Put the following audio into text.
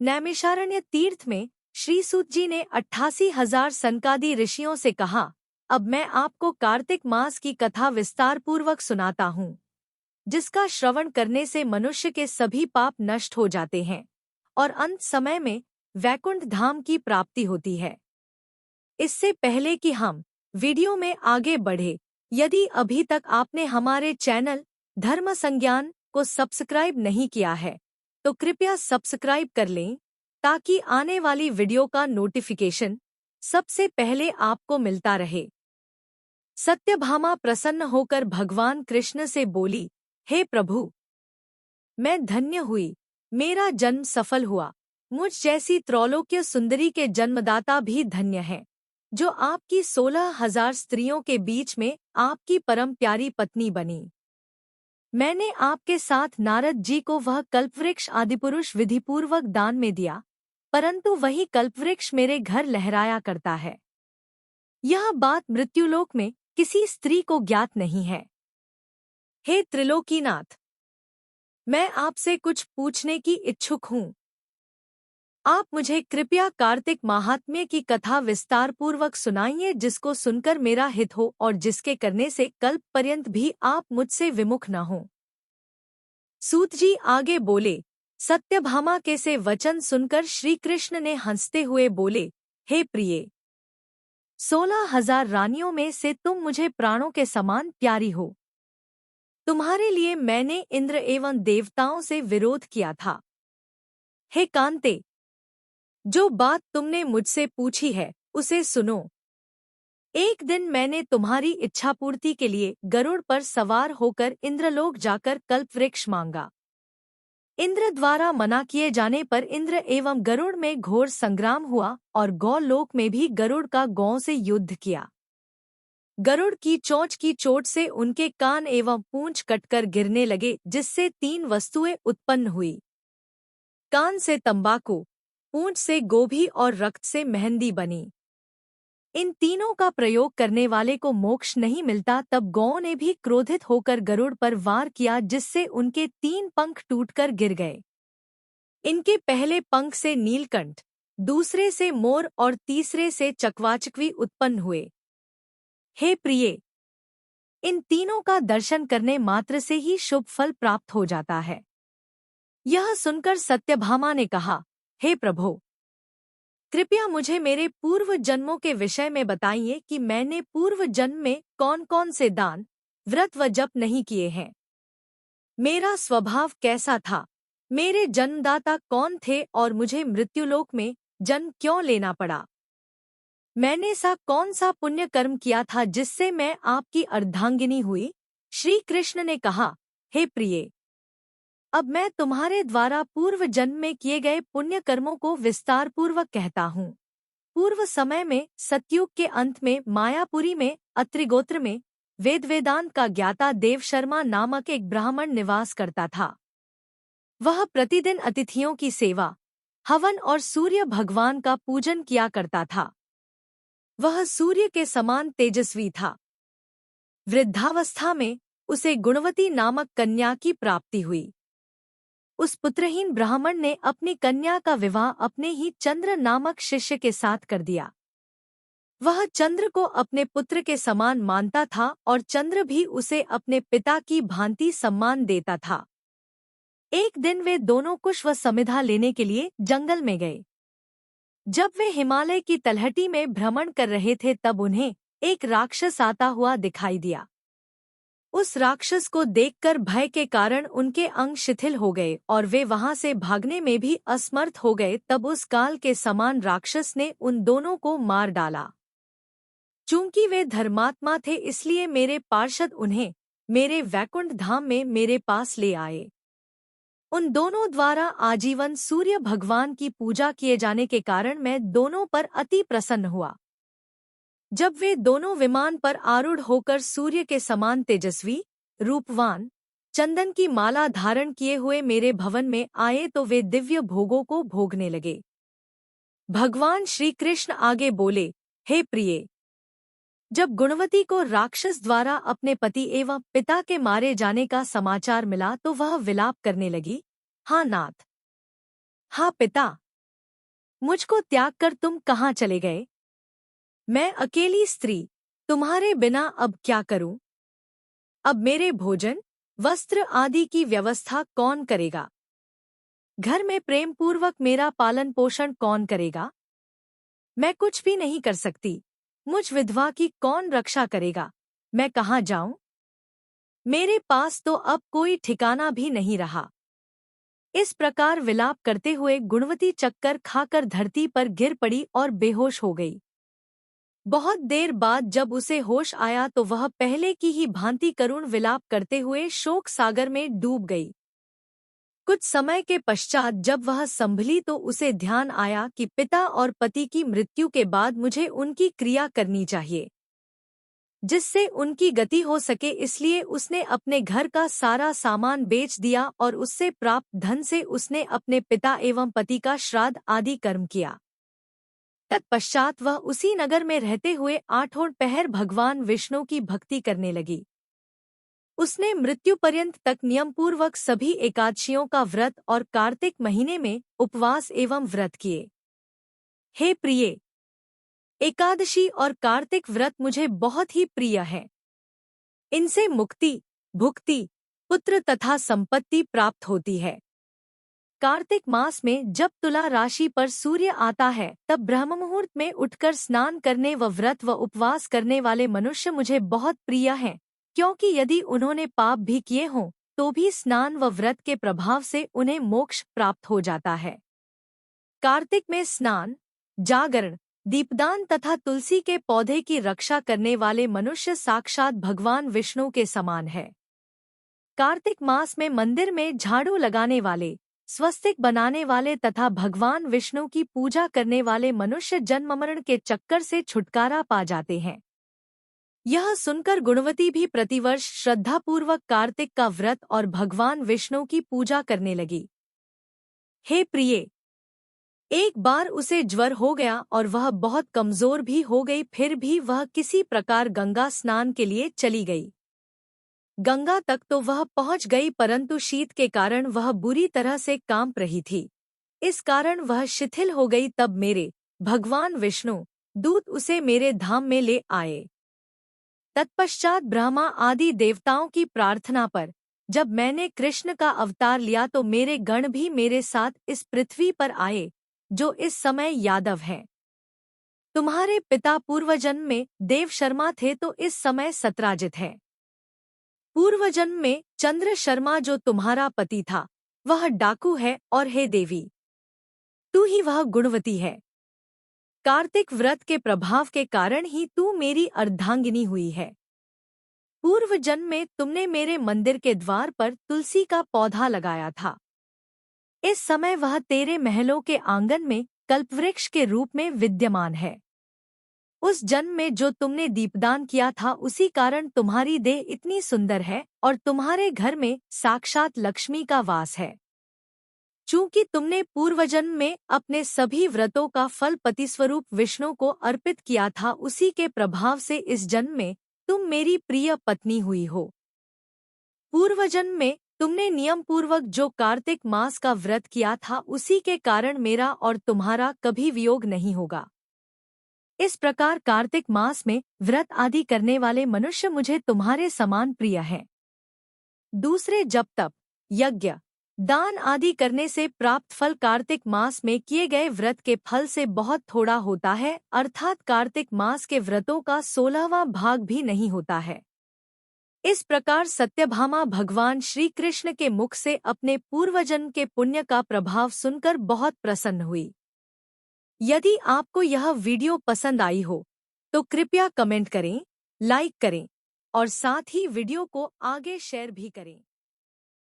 नैमिषारण्य तीर्थ में श्री सूत जी ने 88,000 सनकादि ऋषियों से कहा, अब मैं आपको कार्तिक मास की कथा विस्तार पूर्वक सुनाता हूँ, जिसका श्रवण करने से मनुष्य के सभी पाप नष्ट हो जाते हैं और अंत समय में वैकुंठ धाम की प्राप्ति होती है। इससे पहले कि हम वीडियो में आगे बढ़े, यदि अभी तक आपने हमारे चैनल धर्म संज्ञान को सब्सक्राइब नहीं किया है, तो कृपया सब्सक्राइब कर लें ताकि आने वाली वीडियो का नोटिफिकेशन सबसे पहले आपको मिलता रहे। सत्यभामा प्रसन्न होकर भगवान कृष्ण से बोली, हे प्रभु, मैं धन्य हुई, मेरा जन्म सफल हुआ। मुझ जैसी त्रैलोक्य सुंदरी के जन्मदाता भी धन्य है, जो आपकी 16,000 स्त्रियों के बीच में आपकी परम प्यारी पत्नी बनी। मैंने आपके साथ नारद जी को वह कल्पवृक्ष आदिपुरुष विधिपूर्वक दान में दिया, परंतु वही कल्पवृक्ष मेरे घर लहराया करता है। यह बात मृत्युलोक में किसी स्त्री को ज्ञात नहीं है। हे त्रिलोकीनाथ, मैं आपसे कुछ पूछने की इच्छुक हूँ। आप मुझे कृपया कार्तिक महात्म्य की कथा विस्तार पूर्वक सुनाइए, जिसको सुनकर मेरा हित हो और जिसके करने से कल्प पर्यंत भी आप मुझसे विमुख न हो। सूत जी आगे बोले, सत्यभामा के से वचन सुनकर श्री कृष्ण ने हंसते हुए बोले, हे प्रिय, 16,000 रानियों में से तुम मुझे प्राणों के समान प्यारी हो। तुम्हारे लिए मैंने इंद्र एवं देवताओं से विरोध किया था। हे कांते, जो बात तुमने मुझसे पूछी है उसे सुनो। एक दिन मैंने तुम्हारी इच्छापूर्ति के लिए गरुड़ पर सवार होकर इंद्रलोक जाकर कल्पवृक्ष मांगा। इंद्र द्वारा मना किए जाने पर इंद्र एवं गरुड़ में घोर संग्राम हुआ और गौलोक में भी गरुड़ का गौ से युद्ध किया। गरुड़ की चोंच की चोट से उनके कान एवं पूंछ कटकर गिरने लगे, जिससे 3 वस्तुएं उत्पन्न हुई। कान से तंबाकू, पूंछ से गोभी और रक्त से मेहंदी बनी। इन तीनों का प्रयोग करने वाले को मोक्ष नहीं मिलता। तब गौ ने भी क्रोधित होकर गरुड़ पर वार किया, जिससे उनके 3 पंख टूटकर गिर गए। इनके पहले पंख से नीलकंठ, दूसरे से मोर और तीसरे से चकवाचकवी उत्पन्न हुए। हे प्रिय, इन तीनों का दर्शन करने मात्र से ही शुभ फल प्राप्त हो जाता है। यह सुनकर सत्यभामा ने कहा, हे प्रभो, कृपया मुझे मेरे पूर्व जन्मों के विषय में बताइए कि मैंने पूर्व जन्म में कौन कौन से दान, व्रत व जप नहीं किए हैं। मेरा स्वभाव कैसा था, मेरे जन्मदाता कौन थे और मुझे मृत्युलोक में जन्म क्यों लेना पड़ा। मैंने कौन सा पुण्य कर्म किया था जिससे मैं आपकी अर्धांगिनी हुई। श्री कृष्ण ने कहा, हे प्रिय, अब मैं तुम्हारे द्वारा पूर्व जन्म में किए गए पुण्य कर्मों को विस्तार पूर्वक कहता हूँ। पूर्व समय में सतयुग के अंत में मायापुरी में अत्रिगोत्र में वेदांत का ज्ञाता देवशर्मा नामक एक ब्राह्मण निवास करता था। वह प्रतिदिन अतिथियों की सेवा, हवन और सूर्य भगवान का पूजन किया करता था। वह सूर्य के समान तेजस्वी था। वृद्धावस्था में उसे गुणवती नामक कन्या की प्राप्ति हुई। उस पुत्रहीन ब्राह्मण ने अपनी कन्या का विवाह अपने ही चंद्र नामक शिष्य के साथ कर दिया। वह चंद्र को अपने पुत्र के समान मानता था और चंद्र भी उसे अपने पिता की भांति सम्मान देता था। एक दिन वे दोनों कुश व समिधा लेने के लिए जंगल में गए। जब वे हिमालय की तलहटी में भ्रमण कर रहे थे, तब उन्हें एक राक्षस आता हुआ दिखाई दिया। उस राक्षस को देखकर भय के कारण उनके अंग शिथिल हो गए और वे वहां से भागने में भी असमर्थ हो गए। तब उस काल के समान राक्षस ने उन दोनों को मार डाला। चूंकि वे धर्मात्मा थे, इसलिए मेरे पार्षद उन्हें मेरे वैकुंठ धाम में मेरे पास ले आए। उन दोनों द्वारा आजीवन सूर्य भगवान की पूजा किए जाने के कारण मैं दोनों पर अति प्रसन्न हुआ। जब वे दोनों विमान पर आरूढ़ होकर सूर्य के समान तेजस्वी, रूपवान, चंदन की माला धारण किए हुए मेरे भवन में आए, तो वे दिव्य भोगों को भोगने लगे। भगवान श्री कृष्ण आगे बोले, हे प्रिय, जब गुणवती को राक्षस द्वारा अपने पति एवं पिता के मारे जाने का समाचार मिला, तो वह विलाप करने लगी, हाँ नाथ, हाँ पिता, मुझको त्याग कर तुम कहाँ चले गए? मैं अकेली स्त्री तुम्हारे बिना अब क्या करूं? अब मेरे भोजन, वस्त्र आदि की व्यवस्था कौन करेगा? घर में प्रेम पूर्वक मेरा पालन पोषण कौन करेगा? मैं कुछ भी नहीं कर सकती। मुझ विधवा की कौन रक्षा करेगा? मैं कहाँ जाऊं? मेरे पास तो अब कोई ठिकाना भी नहीं रहा। इस प्रकार विलाप करते हुए गुणवती चक्कर खाकर धरती पर गिर पड़ी और बेहोश हो गई। बहुत देर बाद जब उसे होश आया तो वह पहले की ही भांति करुण विलाप करते हुए शोक सागर में डूब गई। कुछ समय के पश्चात जब वह संभली तो उसे ध्यान आया कि पिता और पति की मृत्यु के बाद मुझे उनकी क्रिया करनी चाहिए, जिससे उनकी गति हो सके, इसलिए उसने अपने घर का सारा सामान बेच दिया और उससे प्राप्त धन से उसने अपने पिता एवं पति का श्राद्ध आदि कर्म किया। तत्पश्चात वह उसी नगर में रहते हुए आठों पहर भगवान विष्णु की भक्ति करने लगी। उसने मृत्यु पर्यंत तक नियमपूर्वक सभी एकादशियों का व्रत और कार्तिक महीने में उपवास एवं व्रत किए। हे प्रिये, एकादशी और कार्तिक व्रत मुझे बहुत ही प्रिय है। इनसे मुक्ति, भुक्ति, पुत्र तथा संपत्ति प्राप्त होती है। कार्तिक मास में जब तुला राशि पर सूर्य आता है तब ब्रह्म मुहूर्त में उठकर स्नान करने व व्रत व उपवास करने वाले मनुष्य मुझे बहुत प्रिय हैं, क्योंकि यदि उन्होंने पाप भी किए हों तो भी स्नान व व्रत के प्रभाव से उन्हें मोक्ष प्राप्त हो जाता है। कार्तिक में स्नान, जागरण, दीपदान तथा तुलसी के पौधे की रक्षा करने वाले मनुष्य साक्षात भगवान विष्णु के समान है। कार्तिक मास में मंदिर में झाड़ू लगाने वाले, स्वस्तिक बनाने वाले तथा भगवान विष्णु की पूजा करने वाले मनुष्य जन्म मरण के चक्कर से छुटकारा पा जाते हैं। यह सुनकर गुणवती भी प्रतिवर्ष श्रद्धापूर्वक कार्तिक का व्रत और भगवान विष्णु की पूजा करने लगी। हे प्रिये, एक बार उसे ज्वर हो गया और वह बहुत कमजोर भी हो गई, फिर भी वह किसी प्रकार गंगा स्नान के लिए चली गई। गंगा तक तो वह पहुंच गई, परंतु शीत के कारण वह बुरी तरह से कांप रही थी। इस कारण वह शिथिल हो गई। तब मेरे भगवान विष्णु दूत उसे मेरे धाम में ले आए। तत्पश्चात ब्रह्मा आदि देवताओं की प्रार्थना पर जब मैंने कृष्ण का अवतार लिया तो मेरे गण भी मेरे साथ इस पृथ्वी पर आए, जो इस समय यादव हैं। तुम्हारे पिता पूर्वजन्म में देव शर्मा थे तो इस समय सत्राजित है। पूर्वजन्म में चंद्र शर्मा जो तुम्हारा पति था वह डाकू है, और हे देवी, तू ही वह गुणवती है। कार्तिक व्रत के प्रभाव के कारण ही तू मेरी अर्धांगिनी हुई है। पूर्व जन्म में तुमने मेरे मंदिर के द्वार पर तुलसी का पौधा लगाया था। इस समय वह तेरे महलों के आंगन में कल्पवृक्ष के रूप में विद्यमान है। उस जन्म में जो तुमने दीपदान किया था उसी कारण तुम्हारी देह इतनी सुंदर है और तुम्हारे घर में साक्षात लक्ष्मी का वास है। चूंकि तुमने पूर्वजन्म में अपने सभी व्रतों का फल पतिस्वरूप विष्णु को अर्पित किया था, उसी के प्रभाव से इस जन्म में तुम मेरी प्रिय पत्नी हुई हो। पूर्वजन्म में तुमने नियम पूर्वक जो कार्तिक मास का व्रत किया था उसी के कारण मेरा और तुम्हारा कभी वियोग नहीं होगा। इस प्रकार कार्तिक मास में व्रत आदि करने वाले मनुष्य मुझे तुम्हारे समान प्रिय हैं। दूसरे जप तप, यज्ञ, दान आदि करने से प्राप्त फल कार्तिक मास में किए गए व्रत के फल से बहुत थोड़ा होता है, अर्थात कार्तिक मास के व्रतों का 16वां भाग भी नहीं होता है। इस प्रकार सत्यभामा भगवान श्री कृष्ण के मुख से अपने पूर्वजन्म के पुण्य का प्रभाव सुनकर बहुत प्रसन्न हुई। यदि आपको यह वीडियो पसंद आई हो तो कृपया कमेंट करें, लाइक करें और साथ ही वीडियो को आगे शेयर भी करें।